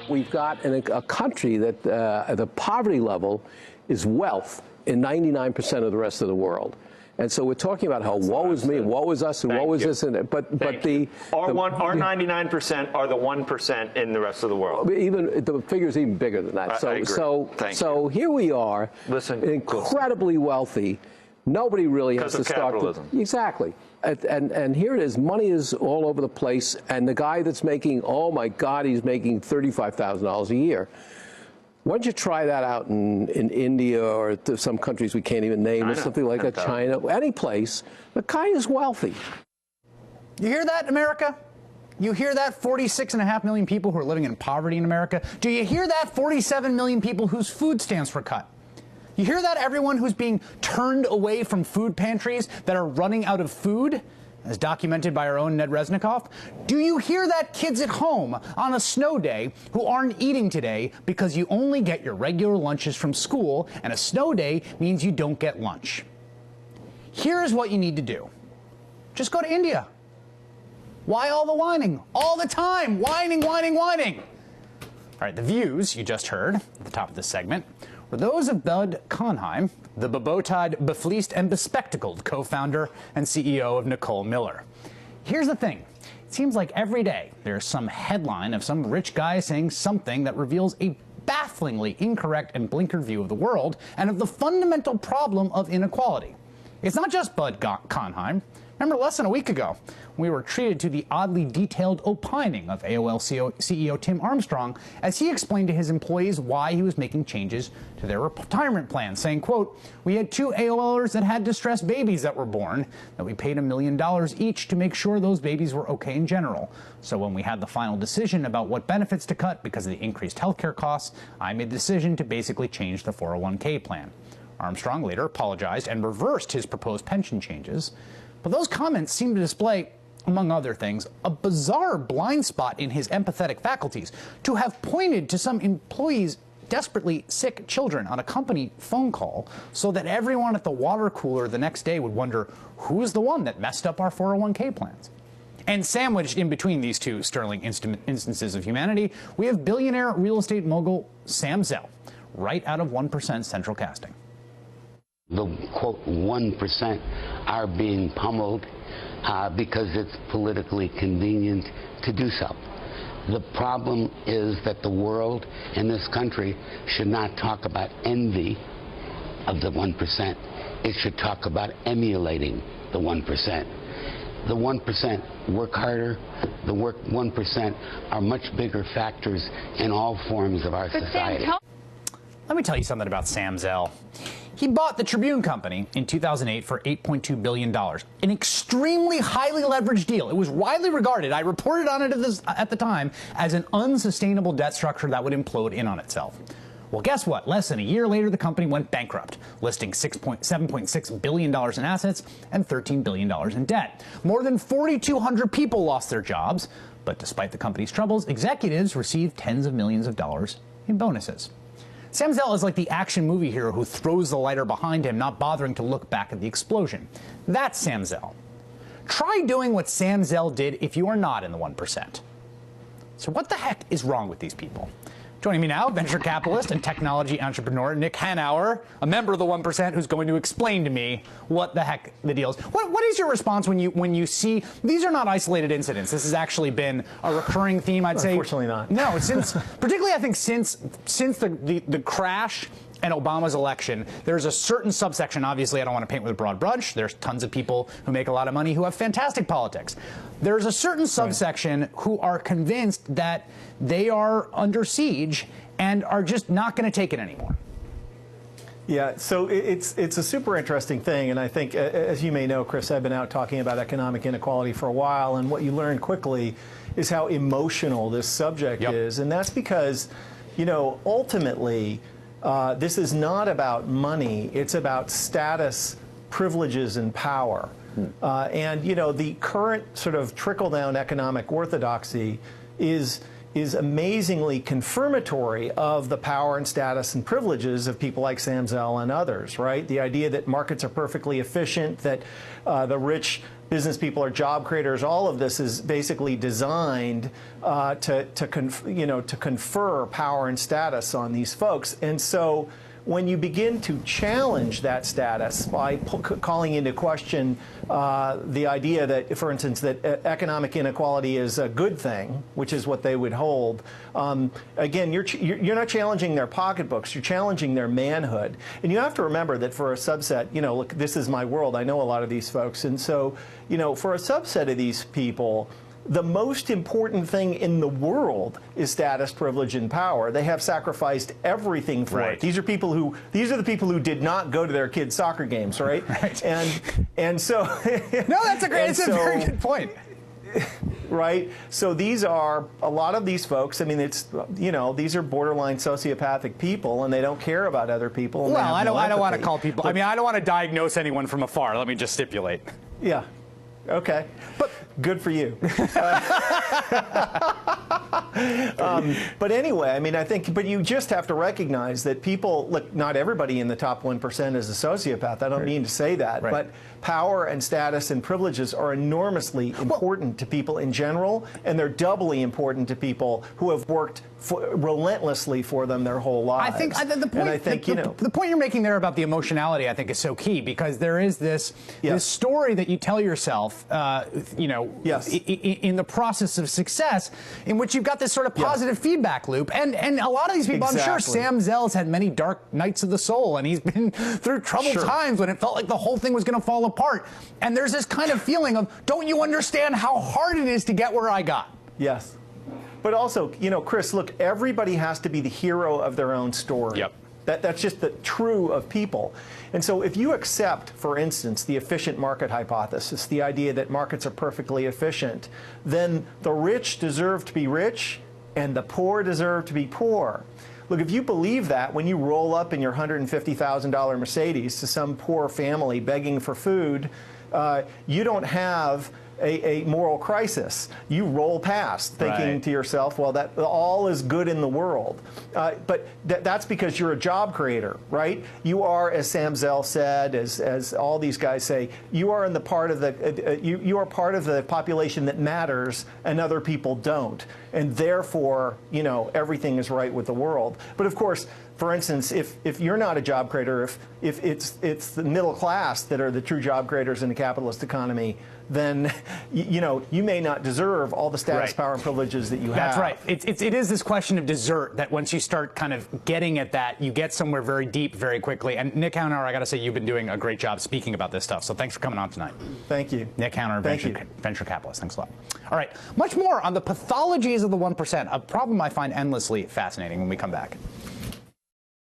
we've got a country that the poverty level is wealth in 99% of the rest of the world. And so we're talking about how woe is me, woe is us, and woe is this, and but our 99% are the 1% in the rest of the world. Even the figure's even bigger than that. I agree. So here we are, incredibly wealthy. Nobody really has to start. Exactly. And here it is. Money is all over the place, and the guy that's making, oh my God, he's making $35,000 a year. Why don't you try that out in India or some countries we can't even name, or something like that, China, any place. The guy is wealthy. You hear that, America? You hear that, 46.5 million people who are living in poverty in America? Do you hear that, 47 million people whose food stamps were cut? You hear that, everyone who's being turned away from food pantries that are running out of food, as documented by our own Ned Resnikoff? Do you hear that, kids at home on a snow day who aren't eating today because you only get your regular lunches from school, and a snow day means you don't get lunch? Here's what you need to do. Just go to India. Why all the whining? All the time. Whining, whining, whining. All right, the views you just heard at the top of this segment were those of Bud Conheim, the bebow-tied, befleeced, and bespectacled co-founder and CEO of Nicole Miller. Here's the thing. It seems like every day there's some headline of some rich guy saying something that reveals a bafflingly incorrect and blinkered view of the world and of the fundamental problem of inequality. It's not just Bud Conheim. Remember less than a week ago, we were treated to the oddly detailed opining of AOL CEO Tim Armstrong as he explained to his employees why he was making changes to their retirement plan, saying, quote, "We had 2 AOLers that had distressed babies that were born, that we paid $1 million each to make sure those babies were okay in general. So when we had the final decision about what benefits to cut because of the increased healthcare costs, I made the decision to basically change the 401k plan." Armstrong later apologized and reversed his proposed pension changes. But those comments seem to display, among other things, a bizarre blind spot in his empathetic faculties to have pointed to some employees' desperately sick children on a company phone call so that everyone at the water cooler the next day would wonder, who's the one that messed up our 401k plans? And sandwiched in between these two sterling instances of humanity, we have billionaire real estate mogul Sam Zell, right out of 1% Central Casting. The, quote, 1% are being pummeled because it's politically convenient to do so. The problem is that the world and this country should not talk about envy of the 1%. It should talk about emulating the 1%. The 1% work harder. The 1% are much bigger factors in all forms of our society. Let me tell you something about Sam Zell. He bought the Tribune Company in 2008 for $8.2 billion, an extremely highly leveraged deal. It was widely regarded, I reported on it at the time, as an unsustainable debt structure that would implode in on itself. Well, guess what? Less than a year later, the company went bankrupt, listing $7.6 billion in assets and $13 billion in debt. More than 4,200 people lost their jobs, but despite the company's troubles, executives received tens of millions of dollars in bonuses. Sam Zell is like the action movie hero who throws the lighter behind him, not bothering to look back at the explosion. That's Sam Zell. Try doing what Sam Zell did if you are not in the 1%. So what the heck is wrong with these people? Joining me now, venture capitalist and technology entrepreneur Nick Hanauer, a member of the 1%, who's going to explain to me what the heck the deal is. What is your response when you see these are not isolated incidents? This has actually been a recurring theme, I'd say. Unfortunately not. No, particularly I think since the crash and Obama's election, there's a certain subsection. Obviously, I don't want to paint with a broad brush. There's tons of people who make a lot of money who have fantastic politics. There's a certain subsection who are convinced that they are under siege and are just not going to take it anymore. Yeah, so it's a super interesting thing, and I think, as you may know, Chris, I've been out talking about economic inequality for a while, and what you learn quickly is how emotional this subject is, and that's because, you know, ultimately, this is not about money, it's about status, privileges, and power. And, you know, the current sort of trickle-down economic orthodoxy is amazingly confirmatory of the power and status and privileges of people like Sam Zell and others, right? The idea that markets are perfectly efficient, that the rich business people are job creators. All of this is basically designed to confer power and status on these folks. And so when you begin to challenge that status by calling into question the idea that, for instance, that economic inequality is a good thing, which is what they would hold, again, you're not challenging their pocketbooks, you're challenging their manhood. And you have to remember that for a subset, look, this is my world, I know a lot of these folks, and so, for a subset of these people, the most important thing in the world is status, privilege, and power. They have sacrificed everything for it. These are the people who did not go to their kids' soccer games, right? And so no, that's a very good point. Right? So these are a lot of these folks. I mean, these are borderline sociopathic people, and they don't care about other people. Well, I don't want to call people. I mean, I don't want to diagnose anyone from afar. Let me just stipulate. Yeah. Okay. But good for you. But anyway, I mean, but you just have to recognize that people, look, not everybody in the top 1% is a sociopath. I don't mean to say that, but power and status and privileges are enormously important to people in general, and they're doubly important to people who have worked relentlessly for them their whole lives. The point you're making there about the emotionality, I think, is so key, because there is this story that you tell yourself, in the process of success, in which you've got this sort of positive feedback loop, and a lot of these people, I'm sure Sam Zell's had many dark nights of the soul, and he's been through troubled times when it felt like the whole thing was going to fall apart, and there's this kind of feeling of, don't you understand how hard it is to get where I got? Yes. But also, Chris, look, everybody has to be the hero of their own story. Yep. That's just the true of people. And so if you accept, for instance, the efficient market hypothesis, the idea that markets are perfectly efficient, then the rich deserve to be rich and the poor deserve to be poor. Look, if you believe that, when you roll up in your $150,000 Mercedes to some poor family begging for food, you don't have a moral crisis. You roll past thinking to yourself, well, that all is good in the world. But that's because you're a job creator, right? You are, as Sam Zell said, as all these guys say, you are in the part of the you are part of the population that matters, and other people don't, and therefore, everything is right with the world. But of course, for instance, if you're not a job creator, if it's the middle class that are the true job creators in the capitalist economy, then you may not deserve all the status, power, and privileges that you have. That's right. It is this question of desert that once you start kind of getting at that, you get somewhere very deep very quickly. And Nick Hauner, I got to say, you've been doing a great job speaking about this stuff. So thanks for coming on tonight. Thank you. Nick Hauner, venture capitalist. Thanks a lot. All right. Much more on the pathologies of the 1%, a problem I find endlessly fascinating when we come back.